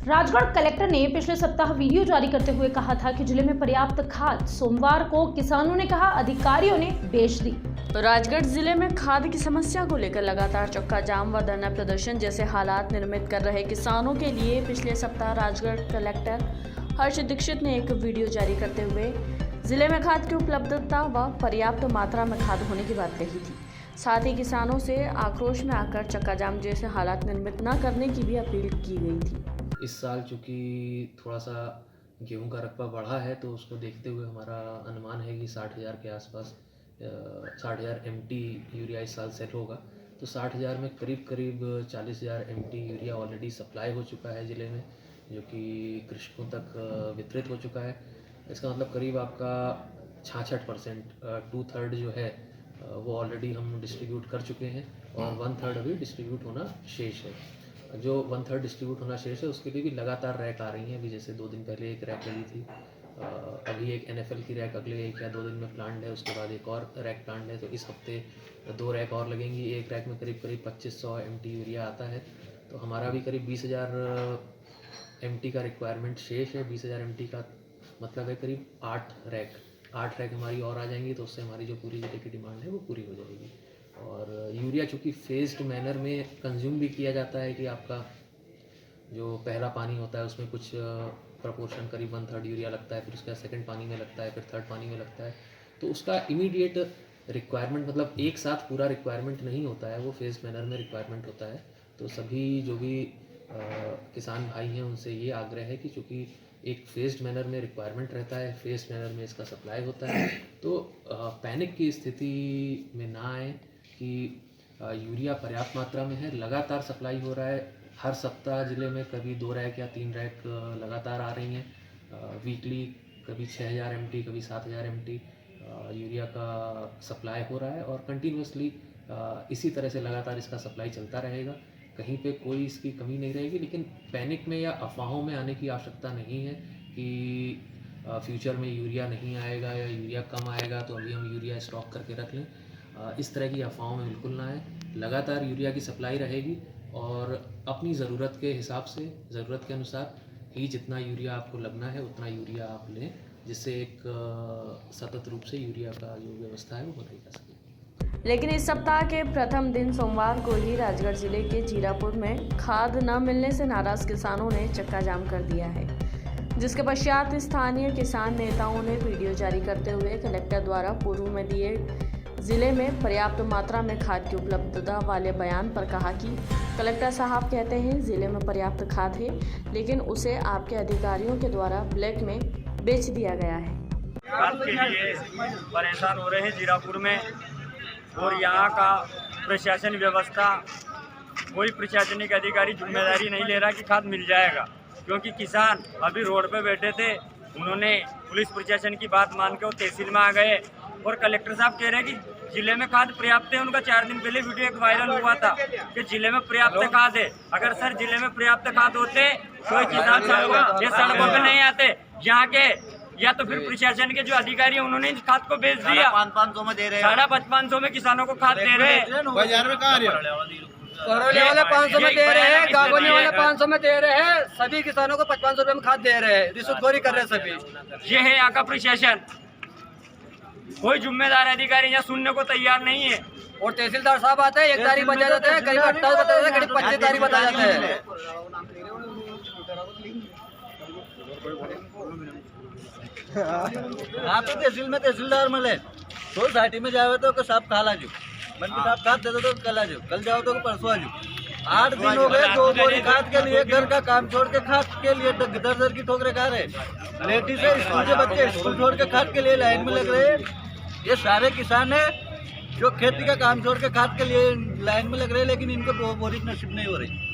Rajgarh collector ने पिछले सप्ताह वीडियो जारी करते हुए कहा था कि जिले में पर्याप्त खाद सोमवार को किसानों ने कहा अधिकारियों ने बेच दी। राजगढ़ जिले में खाद की समस्या को लेकर लगातार चक्का जाम व धरना प्रदर्शन जैसे हालात निर्मित कर रहे किसानों के लिए पिछले सप्ताह राजगढ़ कलेक्टर हर्ष दीक्षित ने एक वीडियो जारी करते हुए जिले में खाद की उपलब्धता व पर्याप्त मात्रा में खाद होने की बात कही थी। साथ ही किसानों से आक्रोश में आकर चक्का जाम जैसे हालात निर्मित न करने की भी अपील की गई थी। इस साल चूँकि थोड़ा सा गेहूं का रकबा बढ़ा है तो उसको देखते हुए हमारा अनुमान है कि 60,000 के आसपास 60,000 MT यूरिया इस साल सेल होगा। तो 60,000 में करीब 40,000 MT यूरिया ऑलरेडी सप्लाई हो चुका है ज़िले में, जो कि कृषकों तक वितरित हो चुका है। इसका मतलब करीब आपका 66% 2/3 जो है वो ऑलरेडी हम डिस्ट्रीब्यूट कर चुके हैं और 1/3 अभी डिस्ट्रीब्यूट होना शेष है। जो 1/3 डिस्ट्रीब्यूट होना शेष है उसके लिए भी लगातार रैक आ रही हैं। अभी जैसे 2 दिन पहले एक रैक लगी थी, अभी एक NFL की रैक अगले 1 या 2 दिन में प्लान्ड है, उसके बाद एक और रैक प्लान्ड है। तो इस हफ्ते 2 रैक और लगेंगी। एक रैक में करीब 2500 MT यूरिया आता है। तो हमारा भी करीब 20,000 MT का रिक्वायरमेंट शेष है। 20,000 MT का मतलब है करीब 8 रैक हमारी और आ जाएंगी, तो उससे हमारी जो पूरी जिले की डिमांड है वो पूरी हो जाएगी। और यूरिया चूँकि फेज्ड मैनर में कंज्यूम भी किया जाता है कि आपका जो पहला पानी होता है उसमें कुछ प्रपोर्शन करीब 1/3 यूरिया लगता है, फिर उसका सेकंड पानी में लगता है, फिर थर्ड पानी में लगता है। तो उसका इमीडिएट रिक्वायरमेंट मतलब एक साथ पूरा रिक्वायरमेंट नहीं होता है, वो फेज्ड मैनर में रिक्वायरमेंट होता है। तो सभी जो भी किसान भाई हैं उनसे ये आग्रह है कि चूँकि एक फेज्ड मैनर में रिक्वायरमेंट रहता है, फेज्ड मैनर में इसका सप्लाई होता है, तो पैनिक की स्थिति में ना आए कि यूरिया पर्याप्त मात्रा में है, लगातार सप्लाई हो रहा है। हर सप्ताह ज़िले में कभी 2 रैक या 3 रैक लगातार आ रही हैं। वीकली कभी 6,000 MT, कभी 7,000 MT यूरिया का सप्लाई हो रहा है और कंटिन्यूसली इसी तरह से लगातार इसका सप्लाई चलता रहेगा। कहीं पे कोई इसकी कमी नहीं रहेगी। लेकिन पैनिक में या अफवाहों में आने की आवश्यकता नहीं है कि फ्यूचर में यूरिया नहीं आएगा या यूरिया कम आएगा तो अभी हम यूरिया स्टॉक करके रख लें। इस तरह की अफवाहों में बिल्कुल ना आए। लगातार यूरिया की सप्लाई रहेगी और अपनी ज़रूरत के हिसाब से, ज़रूरत के अनुसार ही जितना यूरिया आपको लगना है उतना यूरिया आप लें, जिससे एक सतत रूप से यूरिया का जो व्यवस्था है वो बनाई जा सके। लेकिन इस सप्ताह के प्रथम दिन सोमवार को ही राजगढ़ जिले के जीरापुर में खाद न मिलने से नाराज किसानों ने चक्का जाम कर दिया है, जिसके पश्चात स्थानीय किसान नेताओं ने वीडियो जारी करते हुए कलेक्टर द्वारा पूर्व में दिए जिले में पर्याप्त मात्रा में खाद की उपलब्धता वाले बयान पर कहा कि कलेक्टर साहब कहते हैं जिले में पर्याप्त खाद है, लेकिन उसे आपके अधिकारियों के द्वारा ब्लैक में बेच दिया गया है। खाद के लिए परेशान हो रहे हैं जीरापुर में, और यहाँ का प्रशासन व्यवस्था, कोई प्रशासनिक अधिकारी जिम्मेदारी नहीं ले रहा कि खाद मिल जाएगा, क्योंकि किसान अभी रोड पे बैठे थे। उन्होंने पुलिस प्रशासन की बात मान के वो तहसील में आ गए और कलेक्टर साहब कह रहे हैं कि जिले में खाद पर्याप्त है। उनका 4 दिन पहले वीडियो एक वायरल हुआ था कि जिले में पर्याप्त खाद है। अगर सर जिले में पर्याप्त खाद होते तो किसान ये सड़कों पे नहीं आते। यहाँ के या तो फिर प्रशासन के जो अधिकारी हैं उन्होंने इस खाद को बेच दिया। 500 में दे रहे हैं, 550 में किसानों को खाद दे रहे हैं। बाजार में कहाँ करौली वाले 500 में दे रहे हैं, गागोनी वाले 500 में दे रहे हैं, सभी किसानों को 55 रुपए में खाद दे रहे हैं। रिश्वतखोरी कर रहे हैं सभी। ये है यहाँ का प्रशासन। कोई जिम्मेदार अधिकारी यहाँ सुनने को तैयार नहीं है। और तहसीलदार साहब आते हैं, 1 तारीख बता जाते हैं, करीब 28 बता जाते हैं, करीब 25 तारीख बता जाते हैं। आप तो तहसील में तहसीलदार मिले, सोसाइटी में जाओ तो साहब काल आजो, मंत्री साहब खाद दे दो तो कल आजो, कल जाओ तो परसों आजो। 8 दिन हो गए 2 बोरी खाद के लिए, घर का काम छोड़ के खाद के लिए दर की ठोकरे खा रहे। लेडीज है, स्कूल के बच्चे स्कूल छोड़ के खाद के लिए लाइन में लग रहे हैं। ये सारे किसान है जो खेती का काम छोड़ के खाद के लिए लाइन में लग रहे हैं, लेकिन इनको 2 बोरी नसीब नहीं हो रही।